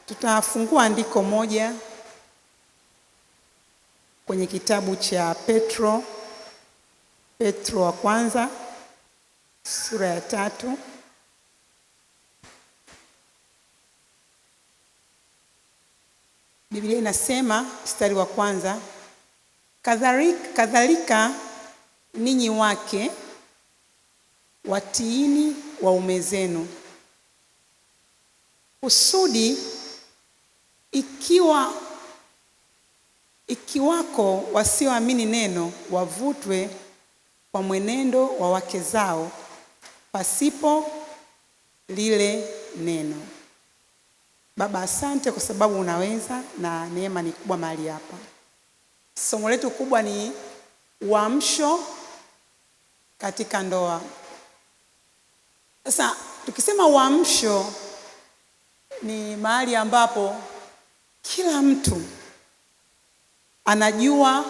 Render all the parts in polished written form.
Tutafungua andiko moja kwenye kitabu cha Petro wa kwanza sura ya 3. Biblia inasema mstari wa kwanza, kadhalika ninyi wake watiini waume zenu, kusudi ikiwako wasioamini neno wavutwe kwa mwenendo wa wake zao pasipo lile neno. Baba, asante kwa sababu unaweza na neema ni kubwa mahali hapa. Somo letu kubwa ni uamsho katika ndoa. Sasa tukisema uamsho ni mahali ambapo kila mtu anajua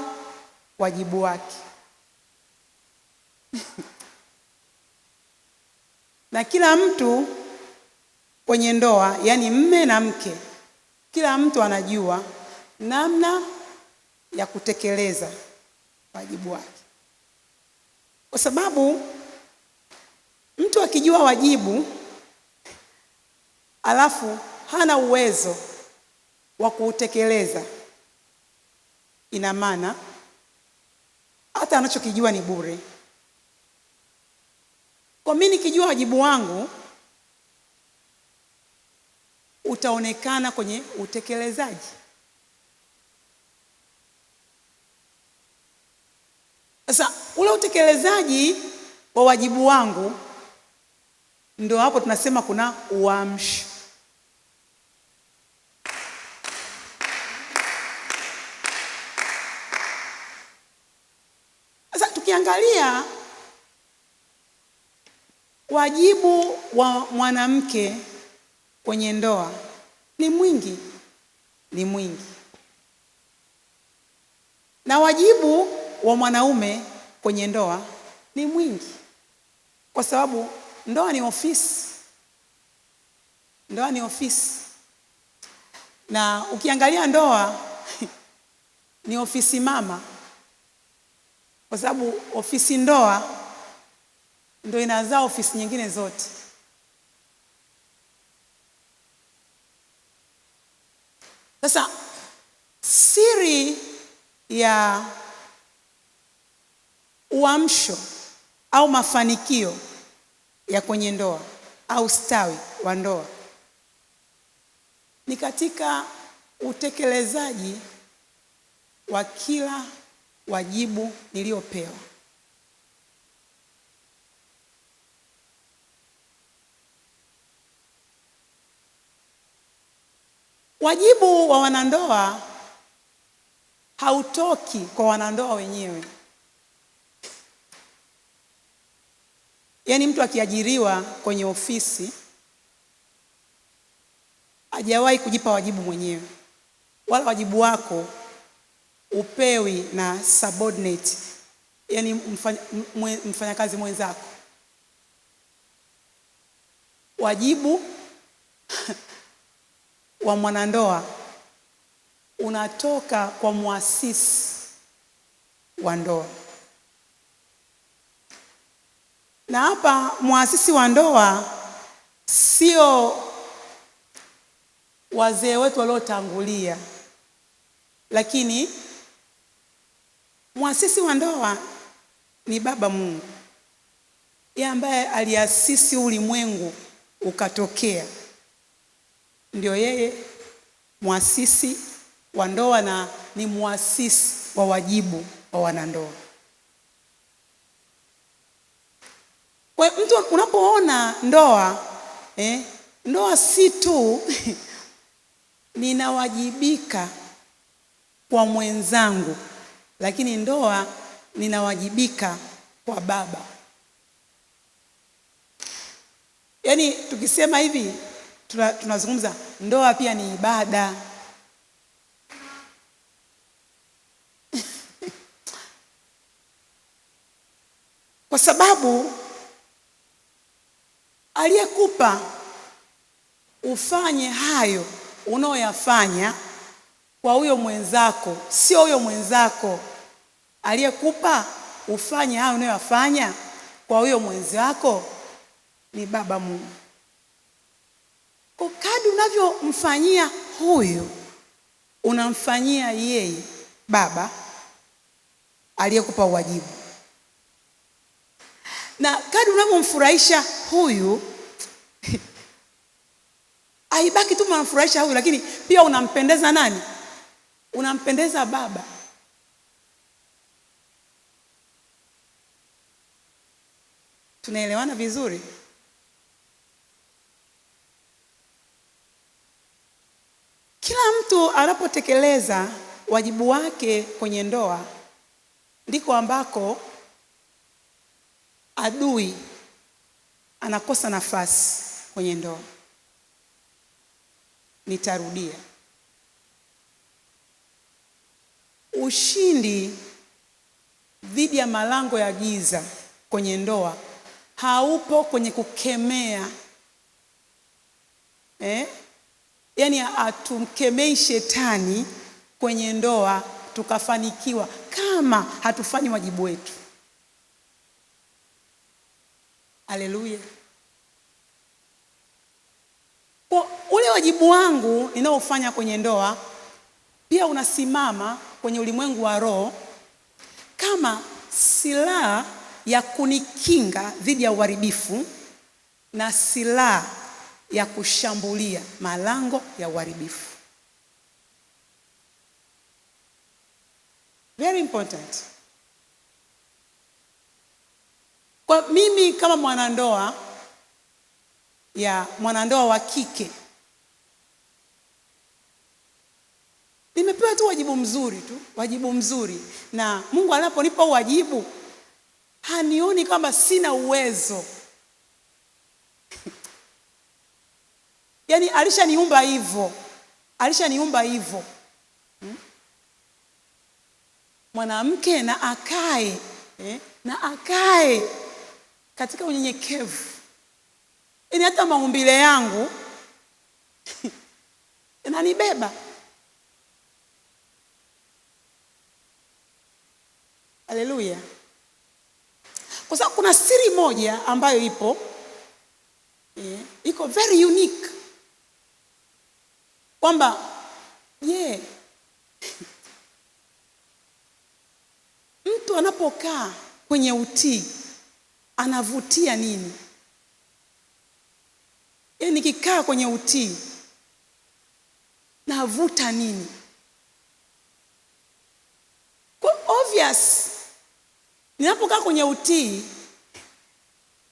wajibu wake. Na kila mtu kwenye ndoa, yani mme na mke, kila mtu anajua namna ya kutekeleza wajibu wake. Kwa sababu mtu akijua wajibu alafu hana uwezo wa kuutekeleza, ina maana hata anachokijua ni bure. Kwa mimi nikijua wajibu wangu utaonekana kwenye utekelezaji. Sasa ule utekelezaji wa wajibu wangu ndio hapo tunasema kuna uamsho. Sasa tukiangalia wajibu wa mwanamke kwenye ndoa ni mwingi. Na wajibu wa mwanaume kwenye ndoa ni mwingi. Kwa sababu ndoa ni ofisi. Na ukiangalia ndoa ni ofisi mama. Kwa sababu ofisi ndoa ndio inazaa ofisi nyingine zote. Sasa siri ya uamsho au mafanikio ya kwenye ndoa au stawi wa ndoa ni katika utekelezaji wa kila wajibu niliopewa. Wajibu wa wanandoa hautoki kwa wanandoa wenyewe. Yaani mtu akiajiriwa kwenye ofisi hajawahi kujipa wajibu mwenyewe. Wala wajibu wako upewi na subordinate, yaani mfanyakazi mwenzako. Wajibu wa mwanandoa unatoka kwa muasisi wa ndoa. Na hapa muasisi wa ndoa sio wazee wetu waliotangulia, lakini muasisi wa ndoa ni Baba Mungu, yeye ambaye aliasisi ulimwengu ukatokea. Ndio yeye muasisi wa ndoa na ni muasisi wa wajibu wa wanandoa. Kwa mtu unapoona ndoa, ndoa si tu ninawajibika kwa mwenzangu, lakini ndoa ninawajibika kwa baba. Yaani tukisema hivi tunazungumza ndoa pia ni ibada. Kwa sababu aliyekupa ufanye hayo unaoyafanya kwa huyo mwenzako, sio huyo mwenzako aliyekupa ufanye hayo unayoyafanya kwa huyo mwenzako ni Baba Mungu. Kwa kadri unavyomfanyia huyu, unamfanyia yeye Baba aliyekupa wajibu. Na kadri unavyomfurahisha huyu haibaki tu unamfurahisha huyu, lakini pia unampendeza nani? Unampendeza Baba. Tunaelewana vizuri? Kila mtu anapotekeleza wajibu wake kwenye ndoa, ndiko ambako adui anakosa nafasi kwenye ndoa. Nitarudia. Ushindi dhidi ya malango ya giza kwenye ndoa haupo kwenye kukemea. Yaani hatumkemei shetani kwenye ndoa tukafanikiwa kama hatufanyi wajibu wetu. Haleluya. Kwa ule wajibu wangu ninaofanya kwenye ndoa pia unasimama kwenye ulimwengu wa roho kama silaha ya kunikinga dhidi ya uharibifu na silaha ya kushambulia malango ya uharibifu. Very important. Kwa mimi kama mwanandoa wa kike, nimepewa tu wajibu mzuri, na Mungu anaponipa wajibu hanioni kama sina uwezo. Yaani alishaniumba hivyo. Mwanamke na akae katika unyenyekevu. Yaani hata maumbile yangu inanibeba. Haleluya. Kwa sababu kuna siri moja ambayo iko very unique, kwamba mtu anapokaa kwenye utii anavutia nini? Yaani nikikaa kwenye utii navuta nini? Kwa obvious, ninapokaa kwenye utii,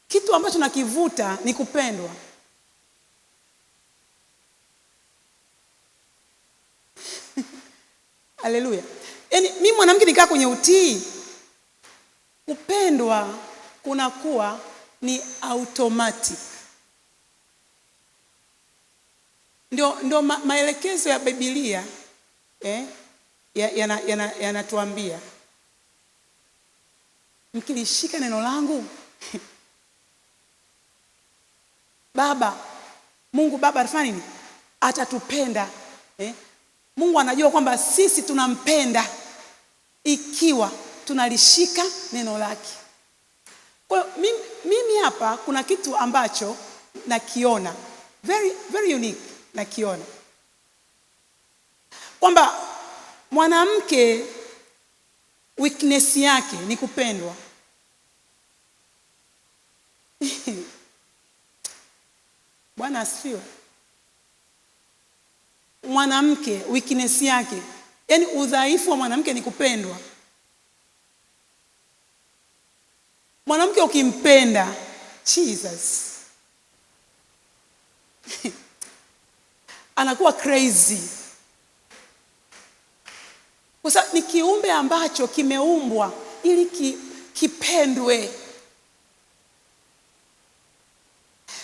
kitu ambacho nakivuta ni kupendwa. Haleluya. Yaani mimi mwanamke nikaa kwenye utii, kupendwa kunakuwa ni automatic. Ndio maelekezo ya Biblia yanatuambia, mkilishika neno langu Mungu Baba atafanya nini? Atatupenda. Mungu anajua kwamba sisi tunampenda ikiwa tunalishika neno lake. Kwa mimi hapa kuna kitu ambacho nakiona very, very unique. Nakiona kwamba mwanamke weakness yake ni kupendwa. Bwana asifiwe. Mwanamke weakness yake, yaani udhaifu wa mwanamke ni kupendwa. Mwanamke ukimpenda Jesus anakuwa crazy. Kwa sababu ni kiumbe ambacho kimeumbwa ili kipendwe.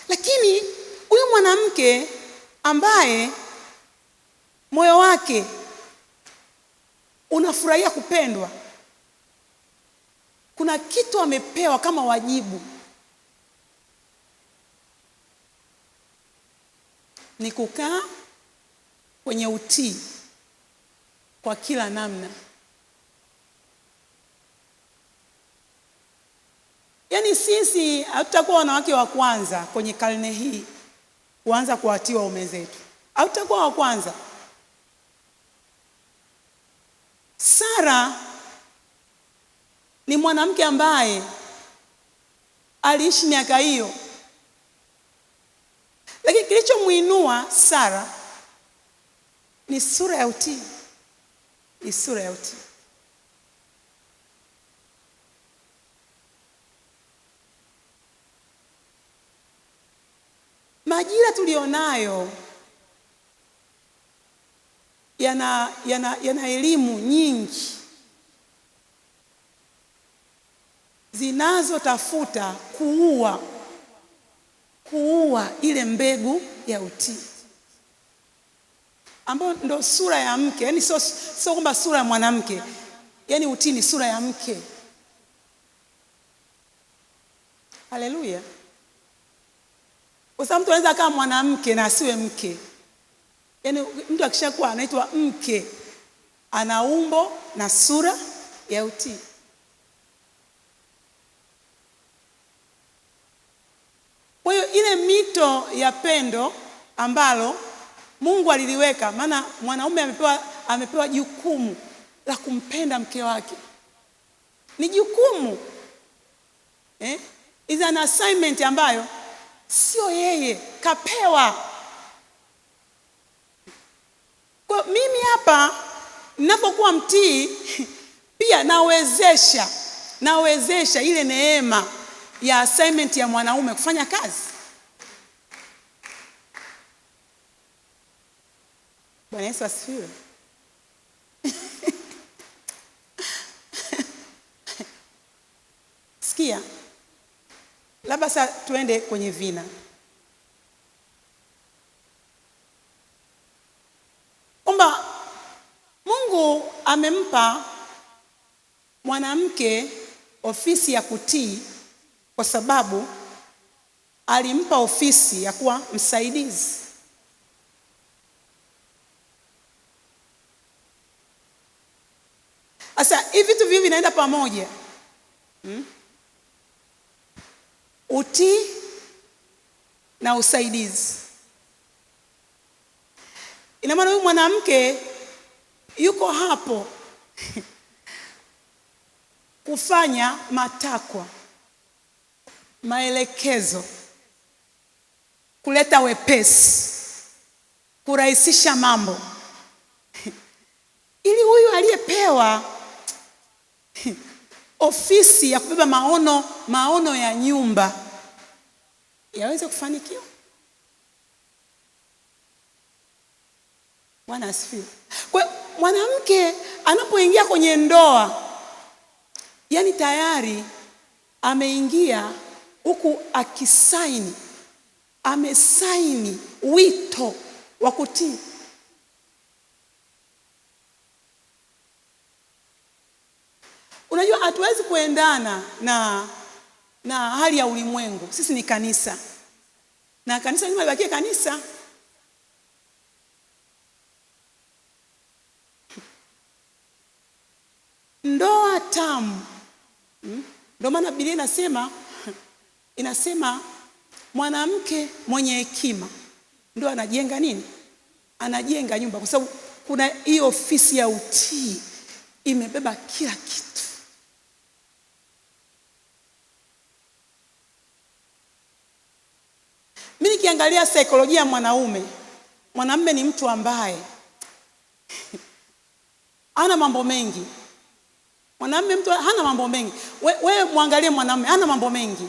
Lakini huyu mwanamke ambaye moyo wake unafurahia kupendwa, kuna kitu amepewa kama wajibu. ni kukaa kwenye utii kwa kila namna. Yaani sisi hatutakuwa wanawake wa kwanza kwenye karne hii kuanza kuwatii waume zetu. Hatutakuwa wa kwanza. Sara ni mwanamke ambaye aliishi miaka hiyo. Lakini kilichomuinua Sara ni sura ya utii. Ni sura ya utii. Majira tulionayo yana elimu nyingi zinazotafuta kuua ile mbegu ya utii, ambayo ndo sura ya mke. Yaani sio kwamba sura ya mwanamke, yaani utii ni sura ya mke. Haleluya. Kwa sababu mtu anaweza kama mwanamke na asiwe mke. Yaani mtu akishakuwa anaitwa mke, ana umbo na sura ya utii. Kwa hiyo ile mito ya pendo ambalo Mungu aliliweka, maana mwanaume amepewa jukumu la kumpenda mke wake. Ni jukumu. Is an assignment ambayo sio yeye kapewa. Kwa mimi hapa ninapokuwa mtii pia nawezesha ile neema ya assignment ya mwanaume kufanya kazi. Bwana Yesu asifiwe. Sikia. Labda sasa tuende kwenye vina. Kwamba Mungu amempa mwanamke ofisi ya kutii kwa sababu alimpa ofisi ya kuwa msaidizi. Sasa hivi vitu viwili vinaenda pamoja. Utii na usaidizi. Ina maana huyu mwanamke yuko hapo kufanya matakwa, maelekezo, kuleta wepesi, kurahisisha mambo ili huyu aliyepewa ofisi ya kubeba maono ya nyumba yaweze kufanikiwa. Bwana asifiwe. Kwa mwanamke anapoingia kwenye ndoa, yani tayari ameingia huku amesaini wito wa kutii. Unajua hatuwezi kuendana na hali ya ulimwengu. Sisi ni kanisa. Na kanisa lazima libakie kanisa. Ndoa tamu. Ndio maana Biblia inasema mwanamke mwenye hekima ndio anajenga nini? Anajenga nyumba, kwa sababu kuna hiyo ofisi ya utii imebeba kila kitu. Mimi nikiangalia saikolojia ya mwanamume ni mtu ambaye hana mambo mengi. Mwanamume mtu hana mambo mengi. Wewe muangalie mwanamume hana mambo mengi.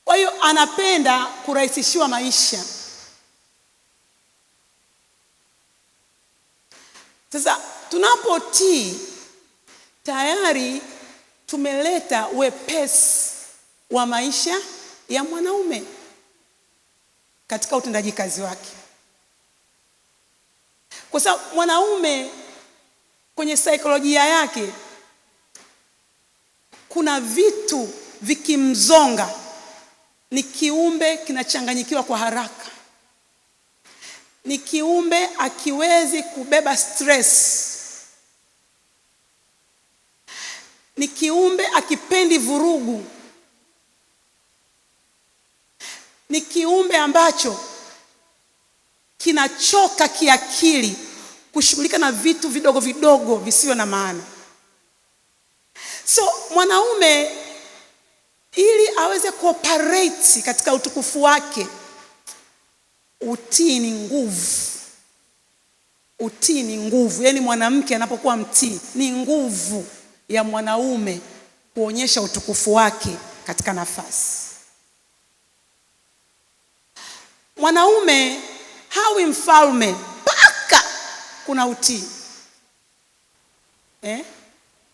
Kwa hiyo anapenda kurahisishiwa maisha. Sasa tunapotii tayari tumeleta wepesi wa maisha ya mwanaume katika utendaji kazi wake. Kwa sababu mwanaume kwenye saikolojia yake kuna vitu vikimzonga ni kiumbe kinachanganyikiwa kwa haraka. Ni kiumbe akiwezi kubeba stress. Ni kiumbe akipendi vurugu. Ni kiumbe ambacho kinachoka kiakili kushughulika na vitu vidogo vidogo visivyo na maana. So mwanaume ili aweze kuoperate katika utukufu wake, utii ni nguvu. Utii ni nguvu. Yaani mwanamke anapokuwa mtii ni nguvu ya mwanaume kuonyesha utukufu wake katika nafasi. Mwanaume hawi mfalme mpaka kuna utii.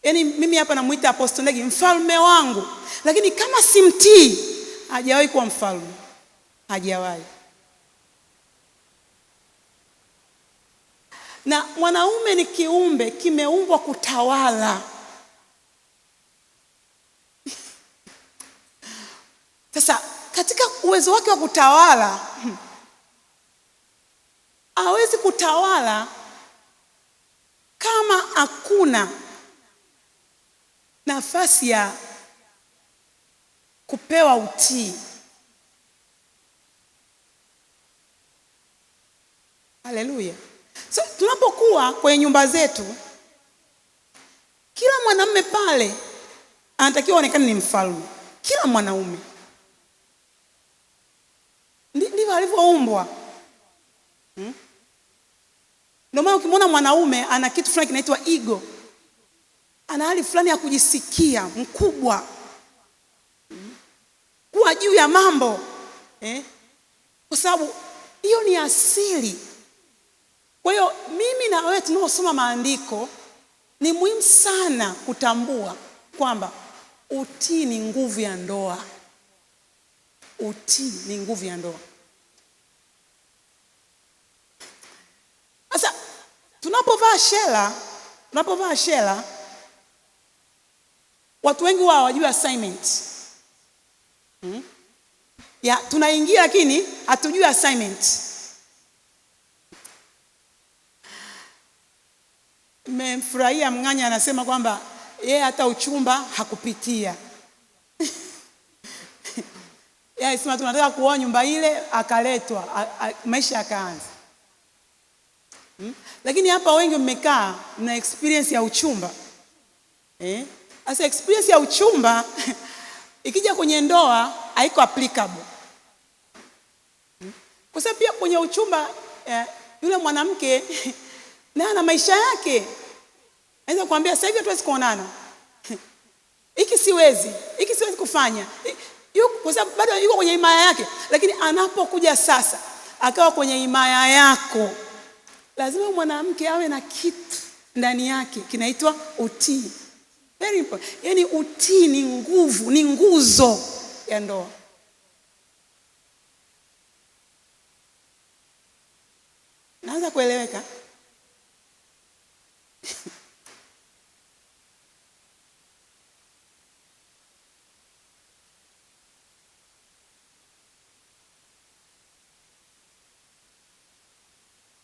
Yaani mimi hapa namuita Apostle Ndegi mfalme wangu, lakini kama simtii hajawahi kuwa mfalme. Hajawahi. Na mwanaume ni kiumbe kimeumbwa kutawala. Sasa katika uwezo wake wa kutawala, hawezi kutawala kama hakuna nafasi ya kupewa utii. Haleluya. So tunapokuwa kwenye nyumba zetu, kila mwanamume pale anatakiwa aonekane ni mfalme. Kila mwanaume. Ndivyo alivyoumbwa. Ndio maana ukimwona mwanaume ana kitu fulani kinaitwa ego. Ana hali fulani ya kujisikia mkubwa. Kuwa juu ya mambo. Kwa sababu hiyo ni asili. Kwa hiyo mimi na wewe tunaosoma maandiko ni muhimu sana kutambua kwamba utii ni nguvu ya ndoa. Utii ni nguvu ya ndoa. Sasa tunapovaa shela watu wengi wao hawajui assignment. Tunaingia lakini hatujui assignment. Nimemfurahia Mng'anya anasema kwamba yeye hata uchumba hakupitia. Yeye sema tunataka kuoa nyumba ile, akaletwa, maisha yakaanza. Lakini hapa wengi mmekaa na experience ya uchumba. Asa experience ya uchumba ikija kwenye ndoa haiko applicable. Kwa sababu pia kwenye uchumba yule mwanamke na ana maisha yake. Anaweza kuambia sasa hivi hatuwezi kuonana. Hiki siwezi kufanya. Kwa sababu bado yuko kwenye himaya yake. Lakini anapokuja sasa akawa kwenye himaya yako, lazima mwanamke awe na kitu ndani yake kinaitwa utii. Very important. Yaani utii ni nguvu, ni nguzo ya ndoa. Naanza kueleweka?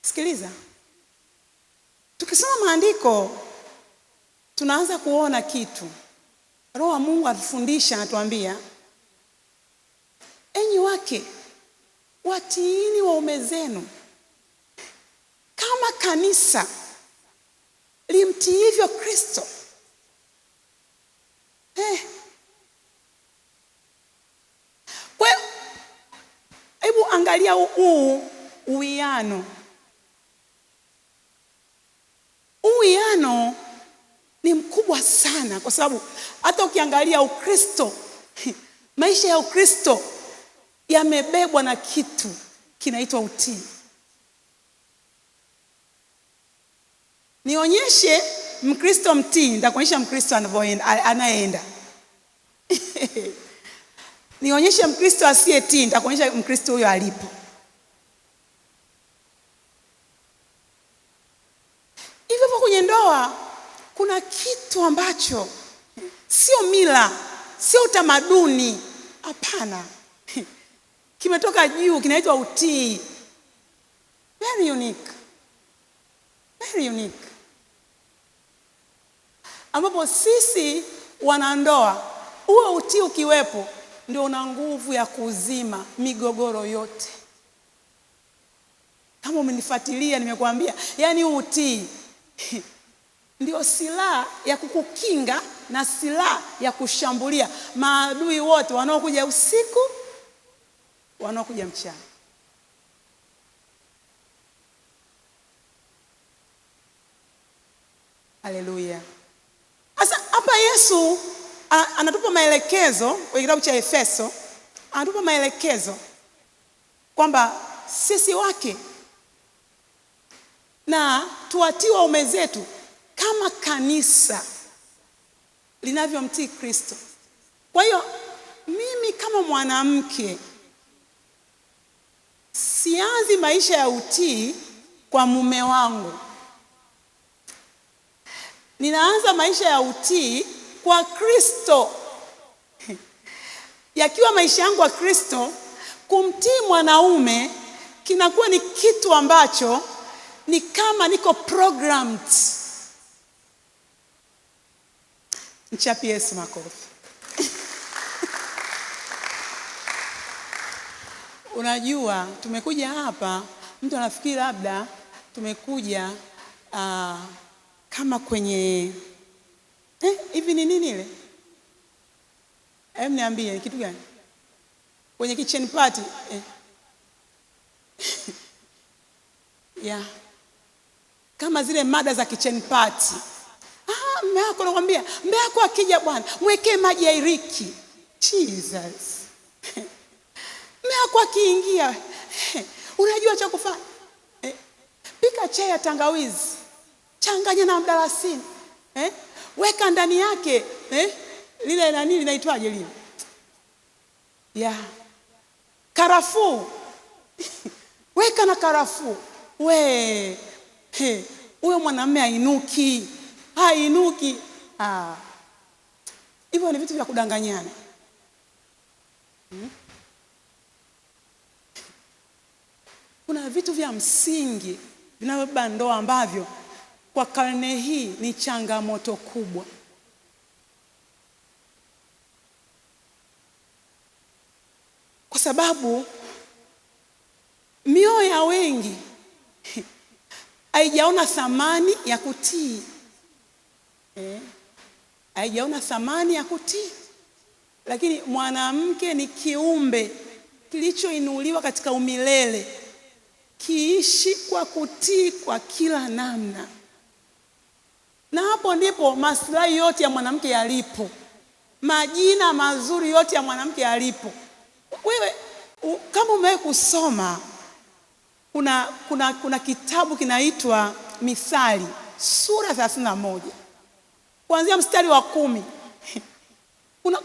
Sikiliza. Tukisoma maandiko tunaanza kuona kitu. Roho wa Mungu atufundisha, anatuambia, enyi wake watiini waume zenu kama kanisa limtiivyo Kristo. Kwa hiyo hebu angalia uwiano. Uwiano ni mkubwa sana, kwa sababu hata ukiangalia Ukristo, maisha ya Ukristo yamebebwa na kitu kinaitwa utii. Nionyeshe Mkristo mtii, nitakuonyesha Mkristo anayeenda. Nionyeshe Mkristo asiyetii, nitakuonyesha Mkristo huyo alipo. Hivyo kwenye ndoa kuna kitu ambacho sio mila, sio utamaduni. Hapana. kimetoka juu, kinaitwa utii. Very unique. Very unique. Ambapo sisi wanandoa, huo utii ukiwepo ndio una nguvu ya kuzima migogoro yote. Kama umenifuatilia nimekuambia, yani utii ndio silaha ya kukukinga na silaha ya kushambulia maadui wote wanaokuja usiku, wanaokuja mchana. Haleluya. Sasa hapa Yesu anatupa maelekezo kwenye kitabu cha Efeso, anatupa maelekezo kwamba sisi wake na tuwatii waume zetu kama kanisa linavyomtii Kristo. Kwa hiyo mimi kama mwanamke sianzi maisha ya utii kwa mume wangu. Ninaanza maisha ya utii kwa Kristo. Yakiwa maisha yangu kwa Kristo, kumtii mwanaume kinakuwa ni kitu ambacho ni kama niko programmed. Mchapie Yesu makofi. Unajua, tumekuja hapa, mtu anafikiri labda tumekuja kama kwenye hivi ni nini ile? Niambie ni kitu gani? Kwenye kitchen party. Yeah. Kama zile mada za kitchen party. Mume wako anakuambia, mume wako akija bwana, mwekee maji ya iriki. Jesus. Mume wako akiingia, unajua cha kufanya? Pika chai ya tangawizi, changanya na mdalasini. Weka ndani yake, lile nani linaitwaje lile? Yeah. Karafuu. Weka na karafuu. Huyo mwanamume hainuki. Hainuki. Hivyo ni vitu vya kudanganyana. Kuna vitu vya msingi vinavyobeba ndoa ambavyo kwa karne hii ni changamoto kubwa. Kwa sababu mioyo ya wengi haijaona thamani ya kutii. Haijaona thamani ya kutii. Lakini mwanamke ni kiumbe kilichoinuliwa katika umilele, kiishi kwa kutii kwa kila namna. Na hapo ndipo maslahi yote ya mwanamke yalipo. Majina mazuri yote ya mwanamke yalipo. Wewe kama umewahi kusoma, kuna kitabu kinaitwa Mithali sura 31. Kuanzia mstari wa 10.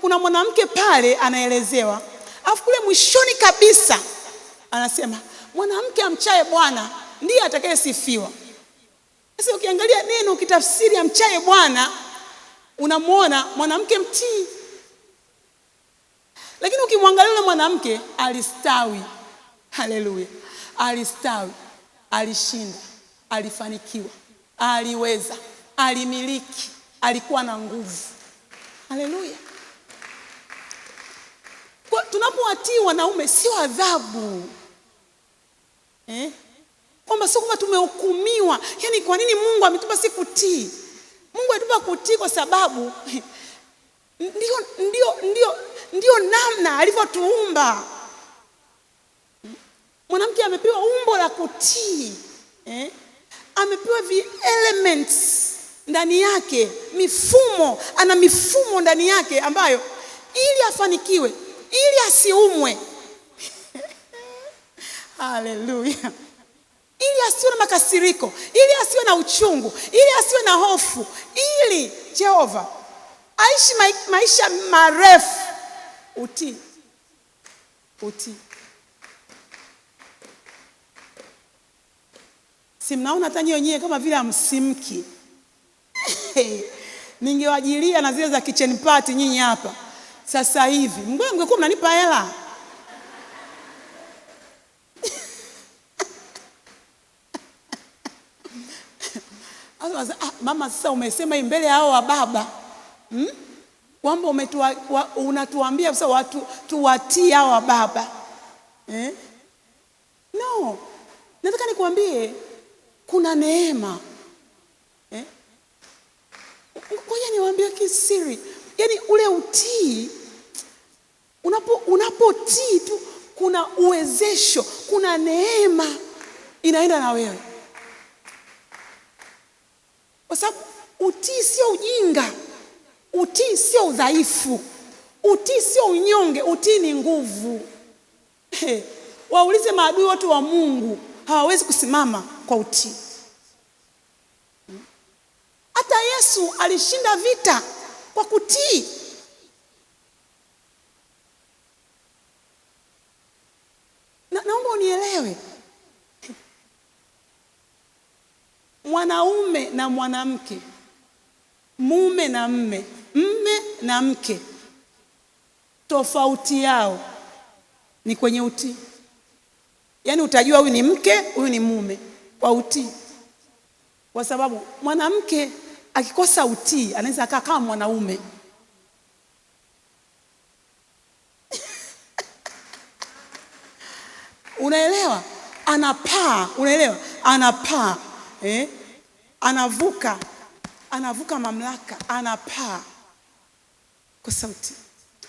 Kuna mwanamke pale anaelezewa. Alafu kule mwishoni kabisa anasema mwanamke amchaye Bwana ndiye atakayesifiwa. Sasa ukiangalia neno ukitafsiri amchaye Bwana, unamuona mwanamke mtii. Lakini ukimwangalia yule mwanamke alistawi. Haleluya. Alistawi, alishinda, alifanikiwa, aliweza, alimiliki, alikuwa na nguvu. Haleluya. Kwa tunapowatii wanaume sio adhabu. Kwamba sio kwamba tumehukumiwa. Yaani kwa nini Mungu ametupa si kutii? Mungu alitupa kutii kwa sababu ndio namna alivyotuumba. Mwanamke amepewa umbo la kutii. Amepewa elements ndani yake, mifumo, ana mifumo ndani yake ambayo ili afanikiwe, ili asiumwe. Haleluya. Ili asiwe na makasiriko, ili asiwe na uchungu, ili asiwe na hofu, ili Jehova aishi maisha marefu. Utii. Utii. Si mnaona hata nyinyi kama vile hamsimki. Ningewajilia na zile za kitchen party nyinyi hapa. Sasa hivi, Mungu angekuwa mnanipa hela. Mama, sasa umesema hii mbele hao wa baba kwamba unatuambia sasa watu tuwatii hao wa baba No, nataka nikwambie kuna neema. Ngoja niwaambie kisiri. Yaani ule utii, unapotii tu kuna uwezesho, kuna neema inaenda na wewe. Kwa sababu utii sio ujinga. Utii sio udhaifu. Utii sio unyonge, utii ni nguvu. Waulize maadui wote wa Mungu, hawawezi kusimama kwa utii. Hata Yesu alishinda vita kwa kutii. Naomba unielewe. Mwanaume na mwanamke, mume na mme na mke, tofauti yao ni kwenye utii. Yaani utajua huyu ni mke, huyu ni mume kwa utii. Kwa sababu mwanamke akikosa utii anaweza akaa kama mwanaume. Unaelewa? Anapaa, unaelewa? Anapaa. Anavuka mamlaka, anapaa kwa sauti.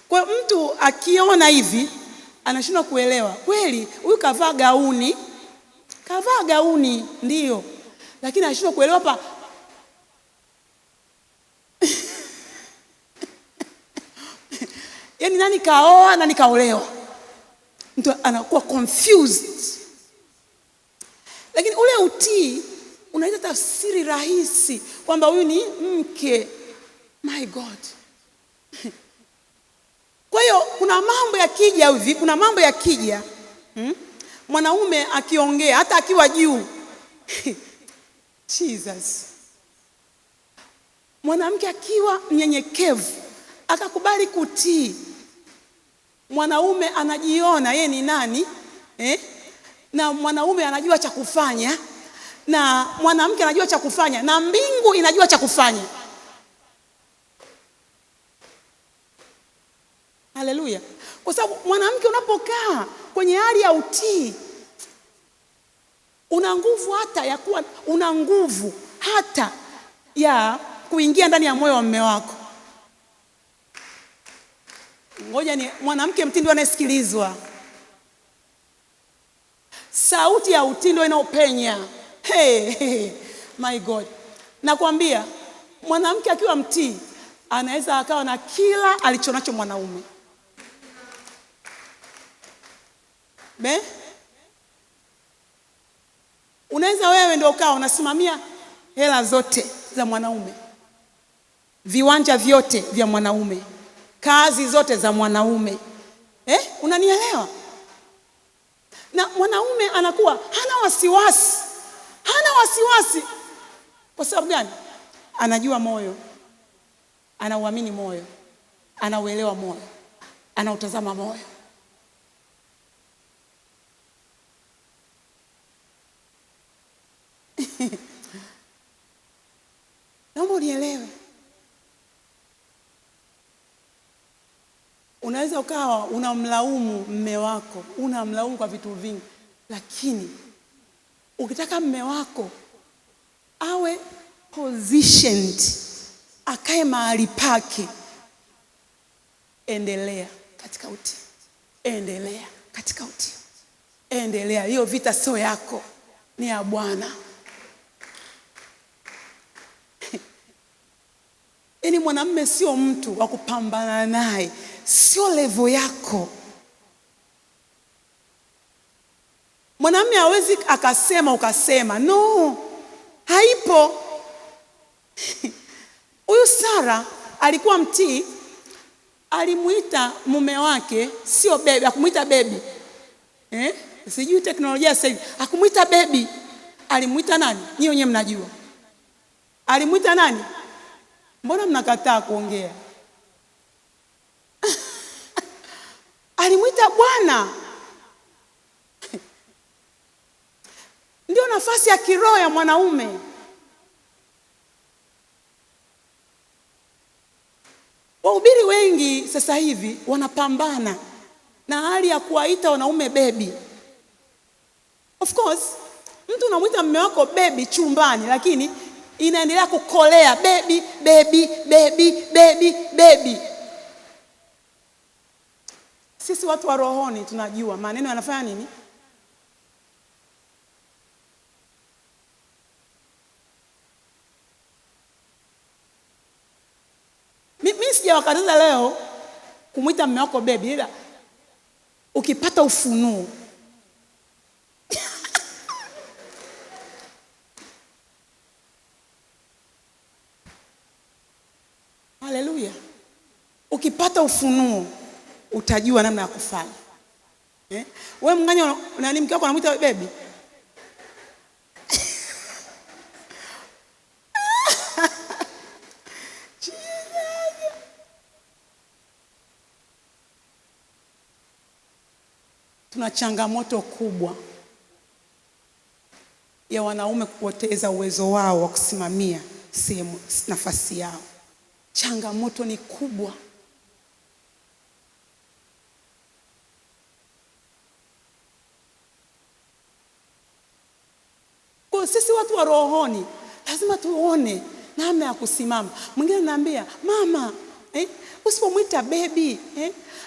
Kwa mtu akiona hivi anashindwa kuelewa. Kweli huyu kavaa gauni ndio. Lakini anashindwa kuelewa hapa. Yaani nani kaoa, nani kaolewa? Mtu anakuwa confused. Lakini ule utii unaita tafsiri rahisi kwamba huyu ni mke. My God. Kwa hiyo kuna mambo yakija hivi, kuna mambo yakija. Mwanaume akiongea hata akiwa juu. Jesus. Mwanamke akiwa mnyenyekevu, akakubali kutii, mwanaume anajiona yeye ni nani, na mwanaume anajua cha kufanya, na mwanamke anajua cha kufanya, na mbingu inajua cha kufanya. Haleluya. Kwa sababu mwanamke unapokaa kwenye hali ya utii, una nguvu hata ya kuingia ndani ya moyo wa mume wako. Ngoja ni mwanamke mtindo anayesikilizwa. Sauti ya utindo inaopenya. My God. Nakwambia mwanamke akiwa mtii anaweza akawa na kila alichonacho mwanaume. Unaweza wewe ndio ukawa unasimamia hela zote za mwanaume, viwanja vyote vya mwanaume, kazi zote za mwanaume. Unanielewa? Na mwanaume anakuwa hana wasiwasi. Kwa sababu gani? Anajua moyo, anauamini moyo, anauelewa moyo, anautazama moyo. Naomba unielewe. Unaweza ukawa unamlaumu mume wako, unamlaumu kwa vitu vingi, lakini ukitaka mume wako awe positioned, akae mahali pake, endelea katika utii. Endelea katika utii. Endelea. Hiyo vita sio yako, ni ya Bwana. Yaani mwanamume sio mtu wa kupambana naye, sio level yako. Mwanamume hawezi akasema ukasema, no, haipo. Huyu Sara alikuwa mtii, alimuita mume wake sio baby, akumuita baby. Sijui teknolojia sasa hivi. Akumuita baby, alimuita nani? Nyinyi wenyewe mnajua. Alimuita nani? Mbona mnakataa kuongea? Alimuita Bwana. Ndio nafasi ya kiroho ya mwanaume. Wahubiri wengi sasa hivi wanapambana na hali ya kuwaita wanaume baby. Of course, mtu unamuita mume wako baby chumbani, lakini inaendelea kukolea baby baby baby baby baby. Sisi watu wa rohoni tunajua maneno yanafanya nini. Mimi sijawakataza leo kumuita mume wako baby, ila ukipata ufunuo haleluya, ukipata ufunuo utajua namna ya kufanya. Wewe mnganya nani mke wako anamuita baby? Tuna changamoto kubwa ya wanaume kupoteza uwezo wao wa kusimamia sehemu nafasi yao. Changamoto ni kubwa. Kwa sisi watu wa rohoni lazima tuone namna ya kusimama. Mwingine ananiambia, "Mama, usipomwita baby,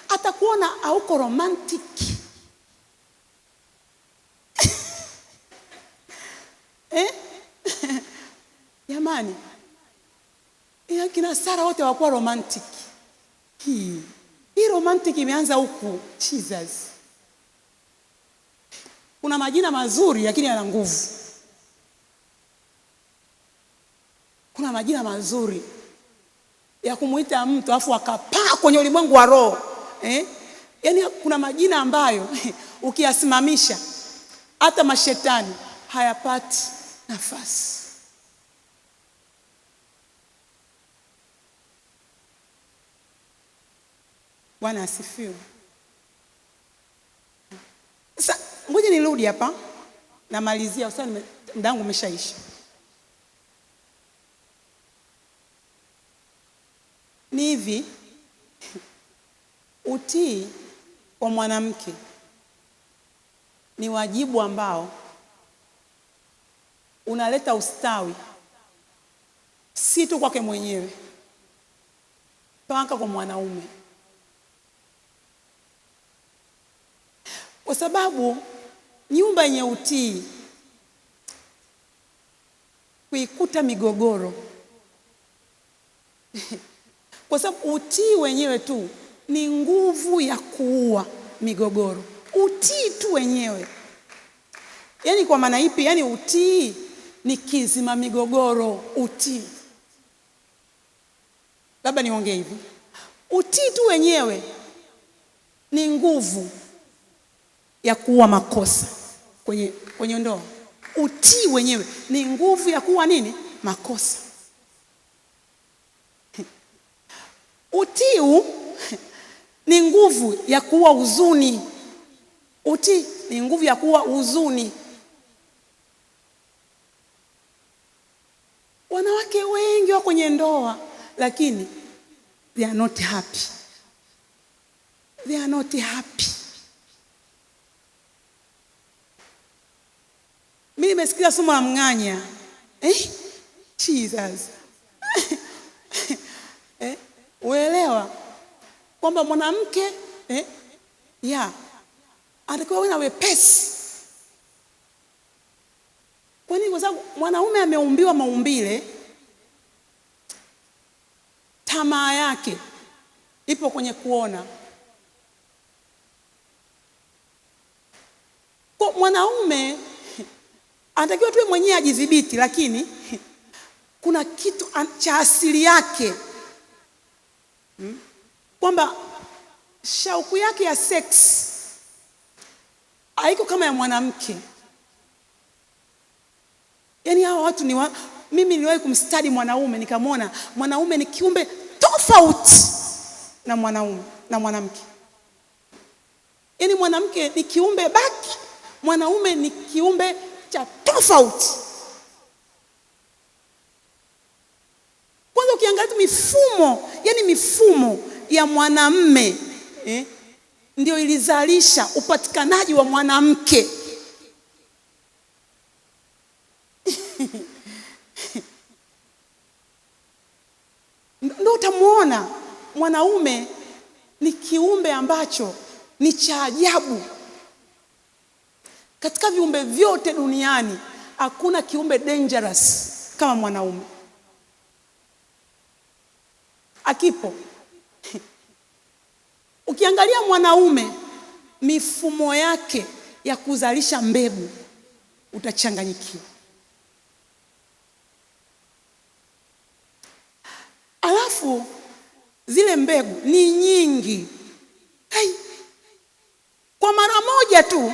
atakuona hauko romantic." Jamani, kina Sara wote hawakuwa romantic. Hii romantic imeanza huku. Jesus. Kuna majina mazuri lakini yana nguvu. Kuna majina mazuri ya kumuita mtu afu akapaa kwenye ulimwengu wa roho. Yaani kuna majina ambayo ukiyasimamisha hata mashetani hayapati nafasi. Bwana asifiwe. Sasa ngoja nirudi hapa namalizia, sasa muda wangu umeshaisha. Ni hivi, utii kwa mwanamke ni wajibu ambao unaleta ustawi si tu kwake mwenyewe, mpaka kwa mwanaume. Kwa sababu nyumba yenye utii kuikuta migogoro. Kwa sababu utii wenyewe tu ni nguvu ya kuua migogoro. Utii tu wenyewe. Yaani kwa maana ipi? Yaani utii ni kizima migogoro. Utii. Labda niongee hivi. Utii tu wenyewe ni nguvu ya kuua makosa kwenye ndoa. Utii wenyewe ni nguvu ya kuua nini? Makosa. Utii ni nguvu ya kuua huzuni. Utii ni nguvu ya kuua huzuni. Wanawake wengi wa kwenye ndoa lakini they are not happy. They are not happy. Mimi nimesikia somo la Mng'anya. Jesus. Uelewa kwamba mwanamke atakuwa wewe na wepesi. Kwa nini? Kwa sababu mwanaume ameumbiwa maumbile, tamaa yake ipo kwenye kuona. Kwa mwanaume anatakiwa tuwe mwenyewe ajidhibiti, lakini kuna kitu cha asili yake kwamba shauku yake ya sex haiko kama ya mwanamke. Yaani hao watu mimi niliwahi kumstudy mwanaume, nikamwona mwanaume ni kiumbe tofauti na mwanamke. Yaani mwanamke ni kiumbe baki, mwanaume ni kiumbe cha tofauti. Kwanza ukiangalia mifumo, yani mifumo ya mwanamume ndio ilizalisha upatikanaji wa mwanamke. Ndio utamuona mwanaume ni kiumbe ambacho ni cha ajabu. Katika viumbe vyote duniani hakuna kiumbe dangerous kama mwanaume. Akipo. Ukiangalia mwanaume, mifumo yake ya kuzalisha mbegu utachanganyikiwa. Alafu zile mbegu ni nyingi. Kwa mara moja tu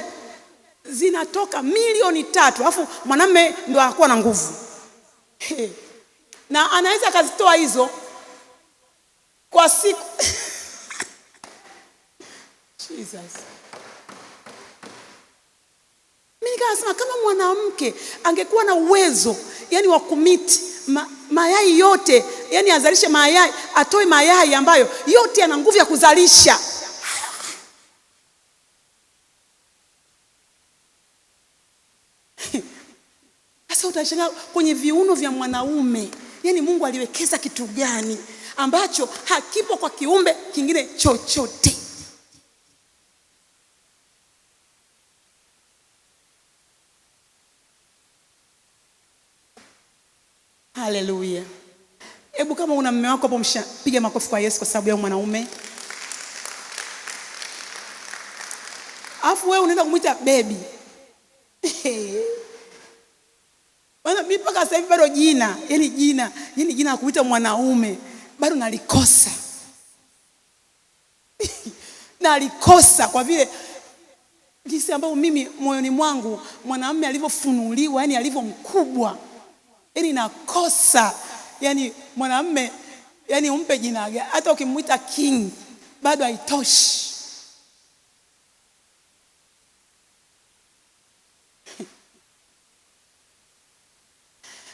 zinatoka 3 milioni. Alafu mwanamume ndo anakuwa na nguvu. Na anaweza akazitoa hizo kwa siku. Jesus. Mimi nikasema kama mwanamke angekuwa na uwezo yani wa kumiti mayai yote, yani azalishe mayai, atoe mayai ambayo yote yana nguvu ya kuzalisha. Sasa utashangaa kwenye viuno vya mwanaume, yani Mungu aliwekeza kitu gani ambacho hakipo kwa kiumbe kingine chochote. Haleluya. Hebu kama una mume wako hapo, piga makofi kwa Yesu kwa sababu ya mwanaume. Alafu wewe unaenda kumuita baby. Mimi mpaka sasa hivi bado jina la kuita mwanaume bado nalikosa. Nalikosa kwa vile jinsi ambao mimi moyoni mwangu mwanamume alivyofunuliwa, yani alivyo mkubwa. Yani nakosa, yani mwanamume, yani umpe jina gani? Hata ukimuita king bado haitoshi.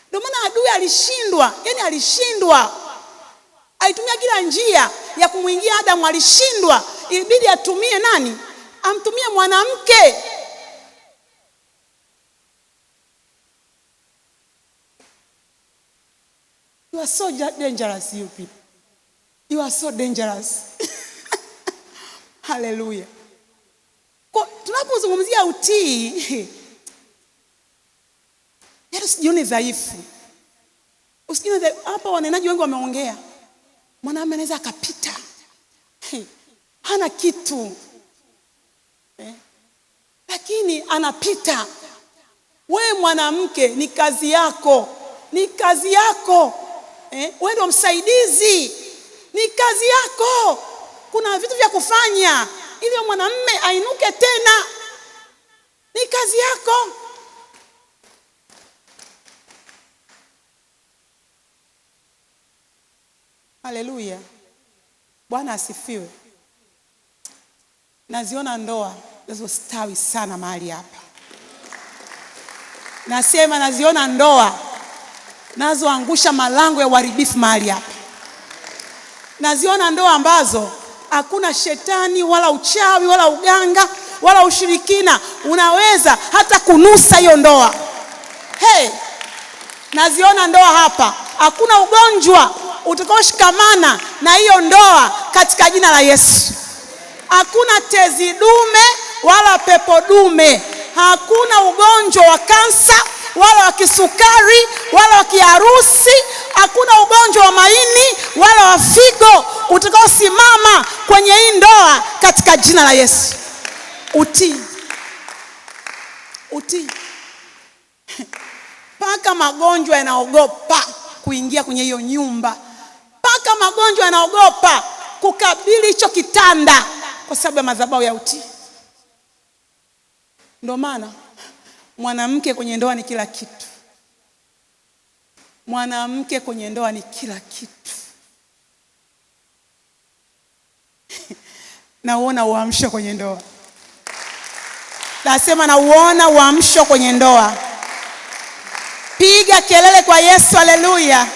Ndio maana adui alishindwa, yani alishindwa. Alitumia kila njia ya kumuingia Adamu, alishindwa. Ilibidi atumie nani? Amtumie mwanamke. You are so dangerous, you people. You are so dangerous. Hallelujah. Kwa tunapozungumzia utii, yaani usijione dhaifu. Usijione dhaifu. Hapa wanenaji wengi wameongea. Mwanamume anaweza akapita. Hana kitu. Lakini anapita. Wewe mwanamke ni kazi yako. Ni kazi yako. Wewe ndio msaidizi. Ni kazi yako. Kuna vitu vya kufanya ili mwanamume ainuke tena. Ni kazi yako. Haleluya. Bwana asifiwe. Naziona ndoa zilizostawi sana mahali hapa. Nasema naziona ndoa nazoangusha malango ya uharibifu mahali hapa. Naziona ndoa ambazo hakuna shetani wala uchawi wala uganga wala ushirikina unaweza hata kunusa hiyo ndoa. Naziona ndoa hapa, hakuna ugonjwa utakaoshikamana na hiyo ndoa katika jina la Yesu. Hakuna tezi dume wala pepo dume. Hakuna ugonjwa wa kansa wala wa kisukari wala wa kiharusi. Hakuna ugonjwa wa maini wala wa figo utakaosimama kwenye hii ndoa katika jina la Yesu. Utii. Paka magonjwa yanaogopa kuingia kwenye hiyo nyumba. Paka magonjwa yanaogopa kukabili hicho kitanda kwa sababu ya madhabahu ya utii. Ndio maana mwanamke kwenye ndoa ni kila kitu. Mwanamke kwenye ndoa ni kila kitu. Nauona uamsho kwenye ndoa. Nasema nauona uamsho kwenye ndoa. Piga kelele kwa Yesu, haleluya.